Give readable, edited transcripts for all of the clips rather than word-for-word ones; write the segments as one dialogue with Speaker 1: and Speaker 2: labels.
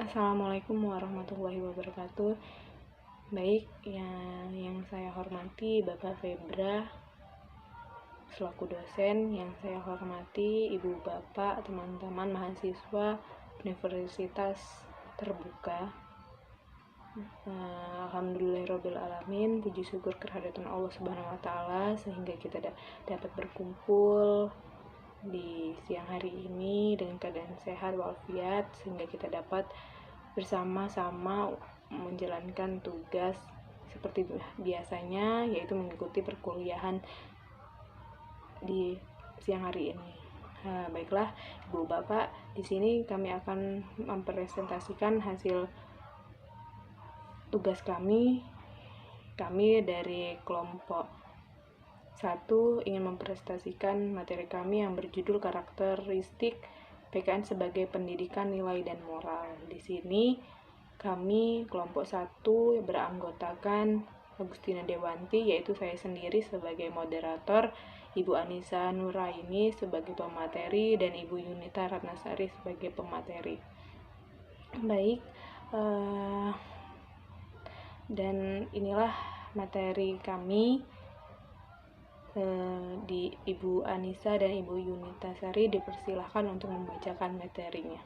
Speaker 1: Assalamualaikum warahmatullahi wabarakatuh. Baik, yang saya hormati Bapak Febra selaku dosen, yang saya hormati Ibu Bapak, teman-teman mahasiswa Universitas Terbuka. Alhamdulillahirrabbilalamin, puji syukur kehadiran Allah Subhanahu wa taala sehingga kita dapat berkumpul di siang hari ini dengan keadaan sehat walafiat, sehingga kita dapat bersama-sama menjalankan tugas seperti biasanya, yaitu mengikuti perkuliahan di siang hari ini. Baiklah, Ibu Bapak, di sini kami akan mempresentasikan hasil tugas kami. Kami dari kelompok 1 ingin mempresentasikan materi kami yang berjudul karakteristik PKN sebagai pendidikan nilai dan moral. Di sini kami kelompok 1 beranggotakan Agustina Dewanti, yaitu saya sendiri sebagai moderator, Ibu Anissa Nuraini sebagai pemateri, dan Ibu Yunita Ratnasari sebagai pemateri. Baik, dan inilah materi kami. Di Ibu Anissa dan Ibu Yunita Sari dipersilahkan untuk membacakan materinya.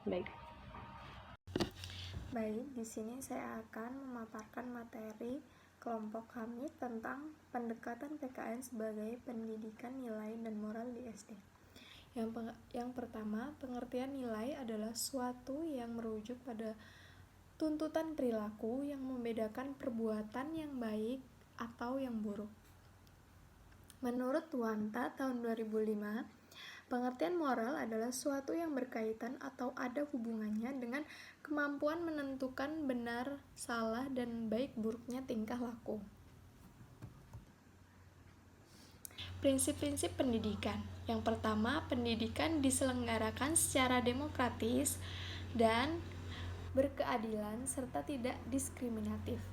Speaker 2: Baik, di sini saya akan memaparkan materi kelompok kami tentang pendekatan PKN sebagai pendidikan nilai dan moral di SD. Yang pertama, pengertian nilai adalah suatu yang merujuk pada tuntutan perilaku yang membedakan perbuatan yang baik atau yang buruk. Menurut Wanta tahun 2005, pengertian moral adalah suatu yang berkaitan atau ada hubungannya dengan kemampuan menentukan benar, salah, dan baik buruknya tingkah laku. Prinsip-prinsip pendidikan. Yang pertama, pendidikan diselenggarakan secara demokratis dan berkeadilan serta tidak diskriminatif.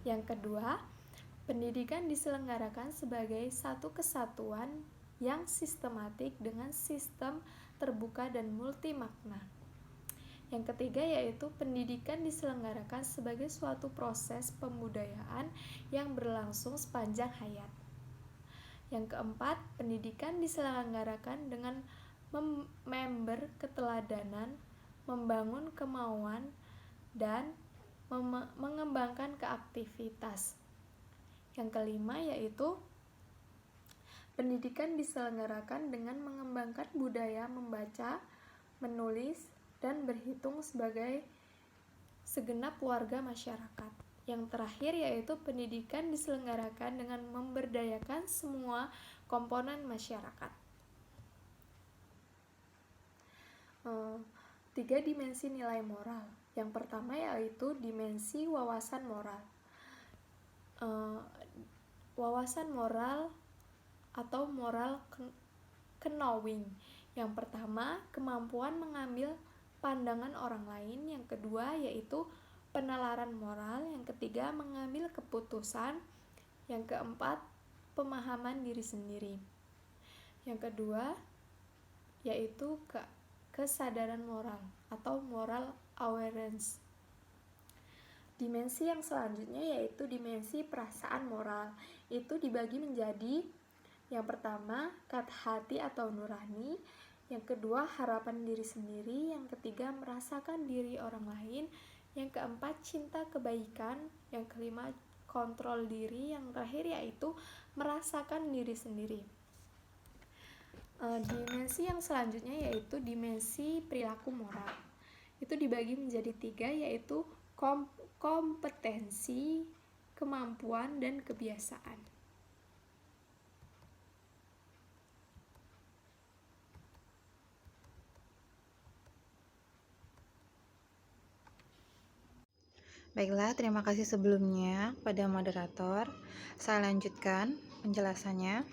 Speaker 2: Yang kedua, pendidikan diselenggarakan sebagai satu kesatuan yang sistematik dengan sistem terbuka dan multi makna. Yang ketiga yaitu pendidikan diselenggarakan sebagai suatu proses pembudayaan yang berlangsung sepanjang hayat. Yang keempat, pendidikan diselenggarakan dengan member keteladanan, membangun kemauan, dan mengembangkan keaktivitas. Yang kelima yaitu pendidikan diselenggarakan dengan mengembangkan budaya membaca, menulis, dan berhitung sebagai segenap warga masyarakat. Yang terakhir yaitu pendidikan diselenggarakan dengan memberdayakan semua komponen masyarakat. 3 dimensi nilai moral. Yang pertama yaitu dimensi wawasan moral. Wawasan moral atau moral knowing. Yang pertama, kemampuan mengambil pandangan orang lain. Yang kedua yaitu penalaran moral. Yang ketiga, mengambil keputusan. Yang keempat, pemahaman diri sendiri. Yang kedua yaitu kesadaran moral atau moral awareness. Dimensi yang selanjutnya yaitu dimensi perasaan moral. Itu dibagi menjadi yang pertama, hati atau nurani. Yang kedua, harapan diri sendiri. Yang ketiga, merasakan diri orang lain. Yang keempat, cinta kebaikan. Yang kelima, kontrol diri. Yang terakhir yaitu merasakan diri sendiri. Dimensi yang selanjutnya yaitu dimensi perilaku moral. Itu dibagi menjadi 3 yaitu kompetensi, kemampuan, dan kebiasaan.
Speaker 3: Baiklah, terima kasih sebelumnya pada moderator. Saya lanjutkan penjelasannya.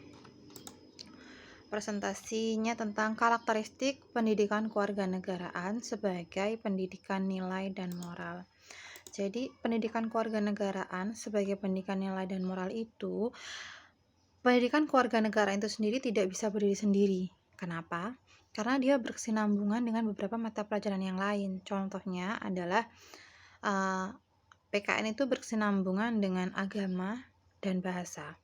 Speaker 3: Presentasinya tentang karakteristik pendidikan kewarganegaraan sebagai pendidikan nilai dan moral. Jadi, pendidikan kewarganegaraan sebagai pendidikan nilai dan moral itu, pendidikan kewarganegaraan itu sendiri tidak bisa berdiri sendiri. Kenapa? karena dia berkesinambungan dengan beberapa mata pelajaran yang lain. Contohnya adalah PKN itu berkesinambungan dengan agama dan bahasa.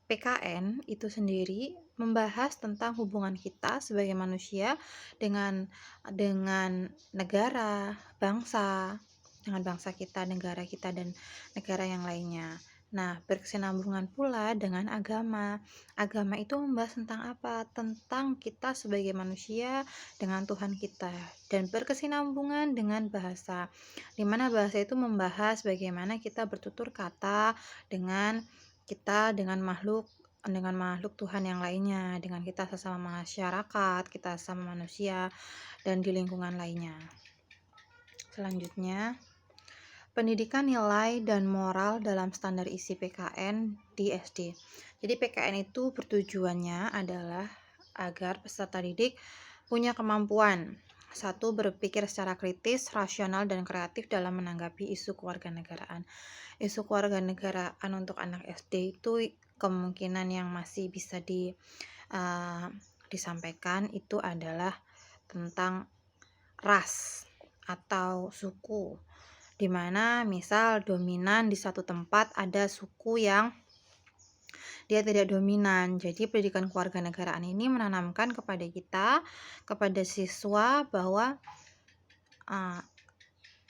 Speaker 3: PKN itu sendiri membahas tentang hubungan kita sebagai manusia dengan negara, bangsa, dengan bangsa kita, negara kita, dan negara yang lainnya. Nah, berkesinambungan pula dengan agama. Agama itu membahas tentang apa? Tentang kita sebagai manusia dengan Tuhan kita, dan berkesinambungan dengan bahasa, di mana bahasa itu membahas bagaimana kita bertutur kata dengan makhluk Tuhan yang lainnya, dengan kita sesama masyarakat, kita sesama manusia, dan di lingkungan lainnya. Selanjutnya, pendidikan nilai dan moral dalam standar isi PKN di SD. Jadi PKN itu bertujuannya adalah agar peserta didik punya kemampuan, satu, berpikir secara kritis, rasional, dan kreatif dalam menanggapi isu kewarganegaraan. Isu kewarganegaraan untuk anak SD itu kemungkinan yang masih bisa disampaikan itu adalah tentang ras atau suku, dimana misal dominan di satu tempat ada suku yang dia tidak dominan. Jadi pendidikan kewarganegaraan ini menanamkan kepada kita, kepada siswa, bahwa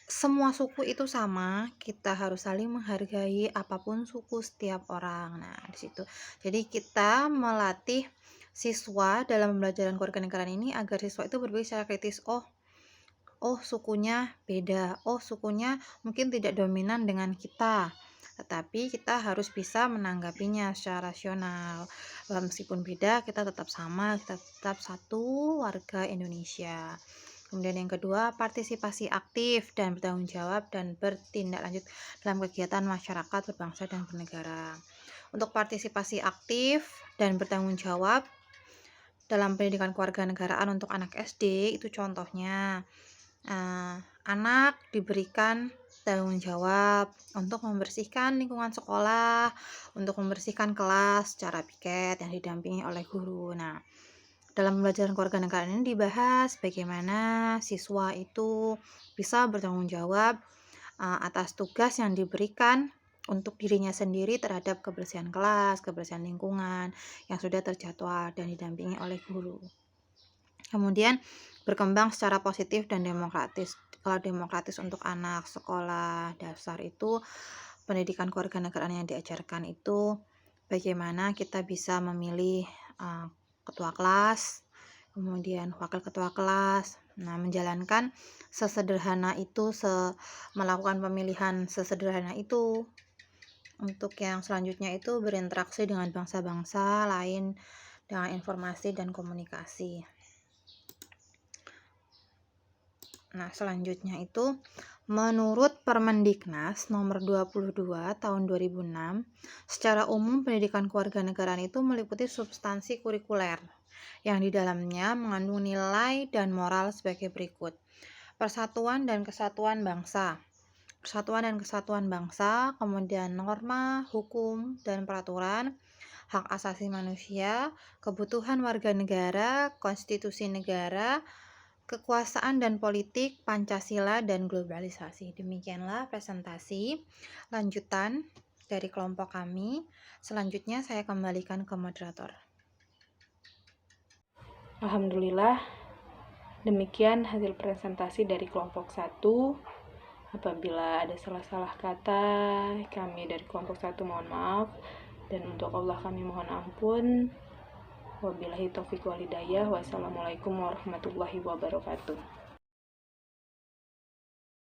Speaker 3: semua suku itu sama, kita harus saling menghargai apapun suku setiap orang. Nah, di situ. Jadi kita melatih siswa dalam pembelajaran kewarganegaraan ini agar siswa itu berpikir secara kritis. Oh, sukunya beda. Oh, sukunya mungkin tidak dominan dengan kita. Tetapi kita harus bisa menanggapinya secara rasional. Meskipun beda, kita tetap sama, kita tetap satu warga Indonesia. Kemudian yang kedua, partisipasi aktif dan bertanggung jawab dan bertindak lanjut dalam kegiatan masyarakat berbangsa dan bernegara. Untuk partisipasi aktif dan bertanggung jawab dalam pendidikan kewarganegaraan untuk anak SD itu contohnya, anak diberikan tanggung jawab untuk membersihkan lingkungan sekolah, untuk membersihkan kelas secara piket yang didampingi oleh guru. Nah, dalam pembelajaran kewarganegaraan ini dibahas bagaimana siswa itu bisa bertanggung jawab atas tugas yang diberikan untuk dirinya sendiri terhadap kebersihan kelas, kebersihan lingkungan yang sudah terjadwal dan didampingi oleh guru. Kemudian berkembang secara positif dan demokratis. Kalau demokratis untuk anak sekolah dasar itu, pendidikan kewarganegaraan yang diajarkan itu bagaimana kita bisa memilih ketua kelas, kemudian wakil ketua kelas. Nah, menjalankan sesederhana itu, melakukan pemilihan sesederhana itu. Untuk yang selanjutnya itu berinteraksi dengan bangsa-bangsa lain dengan informasi dan komunikasi. Nah, selanjutnya itu menurut Permendiknas nomor 22 tahun 2006, secara umum pendidikan kewarganegaraan itu meliputi substansi kurikuler yang di dalamnya mengandung nilai dan moral sebagai berikut. Persatuan dan kesatuan bangsa. Persatuan dan kesatuan bangsa, kemudian norma, hukum, dan peraturan, hak asasi manusia, kebutuhan warga negara, konstitusi negara, kekuasaan dan politik, Pancasila, dan globalisasi. Demikianlah presentasi lanjutan dari kelompok kami. Selanjutnya saya kembalikan ke moderator.
Speaker 1: Alhamdulillah, demikian hasil presentasi dari kelompok 1. Apabila ada salah-salah kata, kami dari kelompok 1 mohon maaf, dan untuk Allah kami mohon ampun. Wabillahi taufiq wal hidayah. Wassalamualaikum warahmatullahi wabarakatuh.